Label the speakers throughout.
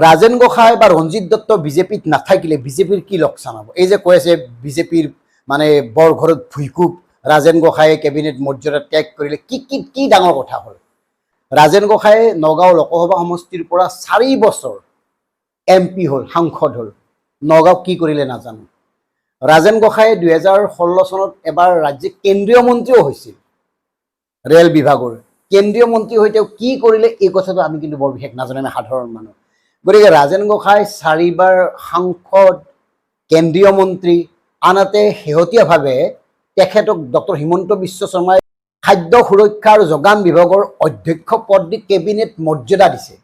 Speaker 1: ৰাজেন গোসাঁই বা ৰঞ্জিত দত্ত বিজেপিত নাথাকিলে বিজেপিৰ কি লোকচান হ'ব? এই যে কৈ আছে বিজেপিৰ মানে বৰ ঘৰত ভুইকুপ, ৰাজেন গোসাঁয়ে কেবিনেট মৰ্যাদা ত্যাগ কৰিলে, কি ডাঙৰ কথা হ'ল? ৰাজেন গোসাঁয়ে নগাঁও লোকসভা সমষ্টিৰ পৰা 4 বছৰ MP হ'ল, সাংসদ হ'ল। নগাঁও কি কৰিলে নাজানো। ৰাজেন গোসাঁয়ে 2016 চনত এবাৰ ৰাজ্যিক কেন্দ্ৰীয় মন্ত্ৰীও হৈছিল, ৰেল বিভাগৰ কেন্দ্ৰীয় মন্ত্ৰী হৈ তেওঁ কি কৰিলে এই কথাটো আমি কিন্তু বৰ বিশেষ নাজানো, আমি সাধাৰণ মানুহ। গতিকে ৰাজেন গোসাঁই 4বাৰ সাংসদ, কেন্দ্ৰীয় মন্ত্ৰী, আনহাতে শেহতীয়াভাৱে তেখেতক ডক্টৰ হিমন্ত বিশ্ব শৰ্মাই খাদ্য সুৰক্ষা আৰু যোগান বিভাগৰ অধ্যক্ষ পদ দি কেবিনেট মৰ্যাদা দিছে।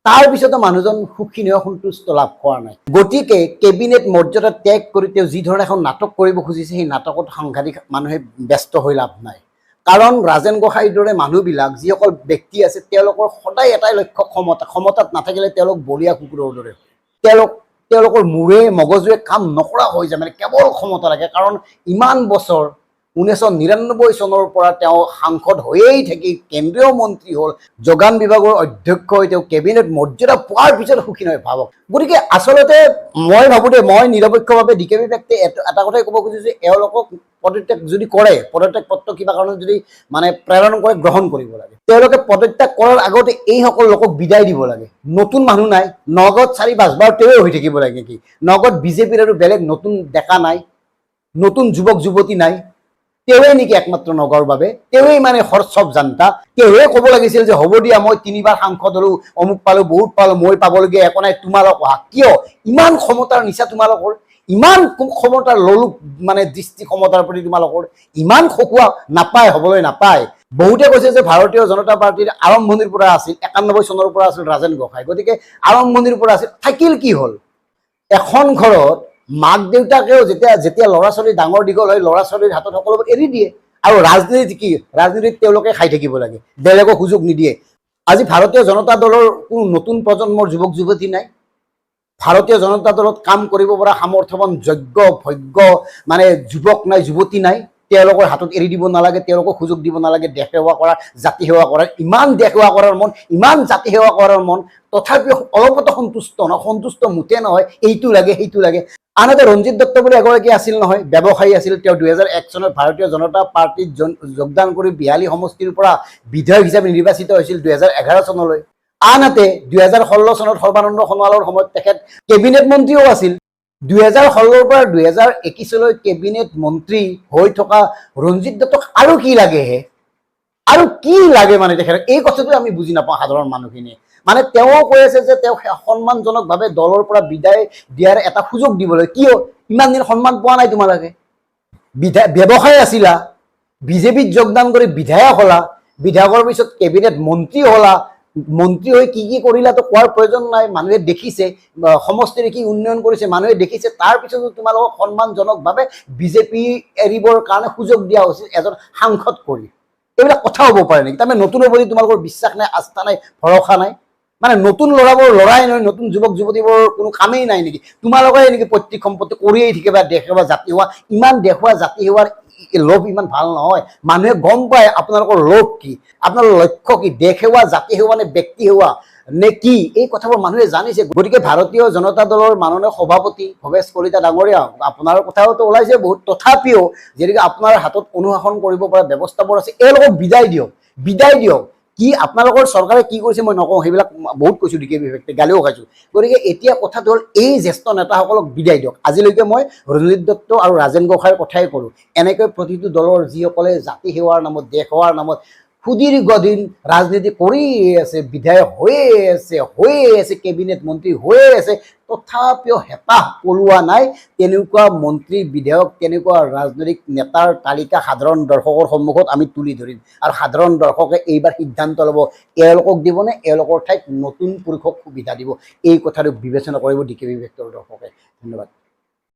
Speaker 1: তাৰ পিছতো মানুহজন সুখী নহয়, সন্তুষ্ট লাভ কৰা নাই। গতিকে কেবিনেট মৰ্যাদা ত্যাগ কৰি তেওঁ যি ধৰণে এখন নাটক কৰিব খুজিছে, সেই নাটকত সাংঘাতিক মানুহে ব্যস্ত হৈ লাভ নাই। কাৰণ ৰাজেন গোসাঁইৰ দৰে মানুহবিলাক, যিসকল ব্যক্তি আছে, তেওঁলোকৰ সদায় এটাই লক্ষ্য, ক্ষমতাত নাথাকিলে তেওঁলোক বলীয়া কুকুৰৰ দৰে। তেওঁলোকৰ মূৰে মগজুৱে কাম নকৰা হৈ যায়, মানে কেৱল ক্ষমতা লাগে। কাৰণ ইমান বছৰ 1999 চনৰ পৰা তেওঁ সাংসদ হৈয়েই থাকি কেন্দ্ৰীয় মন্ত্ৰী হ'ল, যোগান বিভাগৰ অধ্যক্ষ হৈ তেওঁ কেবিনেট মৰ্যাদা পোৱাৰ পিছত সুখী নহয়, ভাবক। গতিকে আচলতে মই ভাবোঁ যে মই নিৰপেক্ষভাৱে DKB ব্যক্তিয়ে এটা কথাই ক'ব খুজিছোঁ যে এওঁলোকক পদত্যাগ যদি কৰে, পদত্যাগ পত্ৰ কিবা কাৰণত যদি মানে প্ৰেৰণ কৰে, গ্ৰহণ কৰিব লাগে। তেওঁলোকে পদত্যাগ কৰাৰ আগতে এইসকল লোকক বিদায় দিব লাগে। নতুন মানুহ নাই, নগাঁৱত 4-5 বাৰ তেওঁৱে হৈ থাকিব লাগে নেকি? নগাঁৱত বিজেপিৰ আৰু বেলেগ নতুন ডেকা নাই, নতুন যুৱক যুৱতী নাই, তেওঁৱে নেকি একমাত্ৰ নগাঁৱৰ বাবে? তেওঁৱেই মানে সব জানতা? তেওঁৱে ক'ব লাগিছিল যে হ'ব দিয়া, মই 3বাৰ সাংসদ হ'লো, অমুক পালোঁ, বহুত পালোঁ, মই পাবলগীয়া একো নাই, তোমালোক অহা। কিয় ইমান ক্ষমতাৰ নিচা তোমালোকৰ? ইমান ক্ষমতাৰ লোলুপ, মানে দৃষ্টি ক্ষমতাৰ প্ৰতি তোমালোকৰ ইমান খকুৱা? নাপায়, হ'বলৈ নাপায়। বহুতে কৈছে যে ভাৰতীয় জনতা পাৰ্টিৰ আৰম্ভণিৰ পৰা আছিল, 91 চনৰ পৰা আছিল ৰাজেন গোসাঁই। গতিকে আৰম্ভণিৰ পৰা আছিল, থাকিল কি হ'ল? এখন ঘৰত মাক দেউতাকেও যেতিয়া ল'ৰা ছোৱালী ডাঙৰ দীঘল হয়, ল'ৰা ছোৱালীৰ হাতত সকলোবোৰ এৰি দিয়ে। আৰু ৰাজনীতি কি? ৰাজনীতিত তেওঁলোকে খাই থাকিব লাগে, বেলেগক সুযোগ নিদিয়ে। আজি ভাৰতীয় জনতা দলৰ কোনো নতুন প্ৰজন্মৰ যুৱক যুৱতী নাই। ভাৰতীয় জনতা দলত কাম কৰিব পৰা সামৰ্থ্যৱান, যোগ্য, ভোগ্য মানে যুৱক নাই, যুৱতী নাই। তেওঁলোকৰ হাতত এৰি দিব নালাগে, তেওঁলোকক সুযোগ দিব নালাগে দেশ সেৱা কৰাৰ, জাতি সেৱা কৰাৰ। ইমান দেশ সেৱা কৰাৰ মন, ইমান জাতি সেৱা কৰাৰ মন, তথাপিও অলপতো সন্তুষ্ট মুঠে নহয়, এইটো লাগে সেইটো লাগে। আনহাতে ৰঞ্জিত দত্ত বুলি এগৰাকী আছিল নহয়, ব্যৱসায়ী আছিল। তেওঁ 2001 চনত ভাৰতীয় জনতা পাৰ্টিত যোগদান কৰি 42 সমষ্টিৰ পৰা বিধায়ক হিচাপে নিৰ্বাচিত হৈছিল 2011 চনলৈ। আনহাতে 2016 চনত সৰ্বানন্দ সোণোৱালৰ সময়ত তেখেত কেবিনেট মন্ত্ৰীও আছিল। 2016 পৰা 2021 কেবিনেট মন্ত্ৰী হৈ থকা ৰঞ্জিত দত্তক আৰু কি লাগে হে? আৰু কি লাগে মানে তেখেতক? এই কথাটো আমি বুজি নাপাওঁ সাধাৰণ মানুহখিনিয়ে। মানে তেওঁ কৈ আছে যে তেওঁ সন্মানজনকভাৱে দলৰ পৰা বিদায় দিয়াৰ এটা সুযোগ দিবলৈ। কিয় ইমান দিন সন্মান পোৱা নাই তোমালোকে? ব্যৱসায় আছিলা, বিজেপিত যোগদান কৰি বিধায়ক হ'লা, বিধায়কৰ পিছত কেবিনেট মন্ত্ৰী হ'লা। মন্ত্ৰী হৈ কি কৰিলা তো কোৱাৰ প্ৰয়োজন নাই, মানুহে দেখিছে। সমষ্টিৰ কি উন্নয়ন কৰিছে মানুহে দেখিছে। তাৰ পিছতো তোমালোকক সন্মানজনকভাৱে বিজেপি এৰিবৰ কাৰণে সুযোগ দিয়া হৈছিল এজন সাংসদ কৰি। এইবিলাক কথা হ'ব পাৰে নেকি? তাৰমানে নতুনৰ প্ৰতি তোমালোকৰ বিশ্বাস নাই, আস্থা নাই, ভৰসা নাই? মানে নতুন ল'ৰাবোৰ ল'ৰাই নহয়, নতুন যুৱক যুৱতীবোৰৰ কোনো কামেই নাই নেকি? তোমালোকে নেকি পৈতৃক সম্পত্তি কৰিয়েই থাকিবা, দেশ সেৱা, জাতি সেৱা? ইমান দেশ সেৱা, জাতি সেৱাৰ লোভ ইমান ভাল নহয়। মানুহে গম পায় আপোনালোকৰ লোভ কি, আপোনালোকৰ লক্ষ্য কি, দেশ সেৱা, জাতি সেৱা নে ব্যক্তি সেৱা নে কি? এই কথাবোৰ মানুহে জানিছে। গতিকে ভাৰতীয় জনতা দলৰ মাননীয় সভাপতি ভৱেশ কলিতা ডাঙৰীয়া, আপোনাৰ কথাওতো ওলাইছে বহুত। তথাপিও যেনেকৈ আপোনাৰ হাতত অনুশাসন কৰিব পৰা ব্যৱস্থাবোৰ আছে, এওঁলোকক বিদায় দিয়ক। কি আপোনালোকৰ চৰকাৰে কি কৰিছে মই নকওঁ, সেইবিলাক বহুত কৈছোঁ, DKB ব্যক্তিয়ে গালিও খাইছোঁ। গতিকে এতিয়া কথাটো হ'ল এই জ্যেষ্ঠ নেতাসকলক বিদায় দিয়ক। আজিলৈকে মই ৰঞ্জিত দত্ত আৰু ৰাজেন গোসাঁইৰ কথাই ক'লোঁ। এনেকৈ প্ৰতিটো দলৰ যিসকলে জাতি সেৱাৰ নামত, দেশ সেৱাৰ নামত সুদীৰ্ঘদিন ৰাজনীতি কৰিয়ে আছে, বিধায়ক হৈয়ে আছে, কেবিনেট মন্ত্ৰী হৈয়ে আছে, তথাপিও হেঁপাহ পলোৱা নাই তেনেকুৱা মন্ত্ৰী, বিধায়ক, তেনেকুৱা ৰাজনৈতিক নেতাৰ তালিকা সাধাৰণ দৰ্শকৰ সন্মুখত আমি তুলি ধৰিম। আৰু সাধাৰণ দৰ্শকে এইবাৰ সিদ্ধান্ত ল'ব, এওঁলোকক দিবনে এওঁলোকৰ ঠাইত নতুন পুৰুষক সুবিধা দিব। এই কথাটো বিবেচনা কৰিব DKB ব্যক্তিৰ দৰ্শকে। ধন্যবাদ।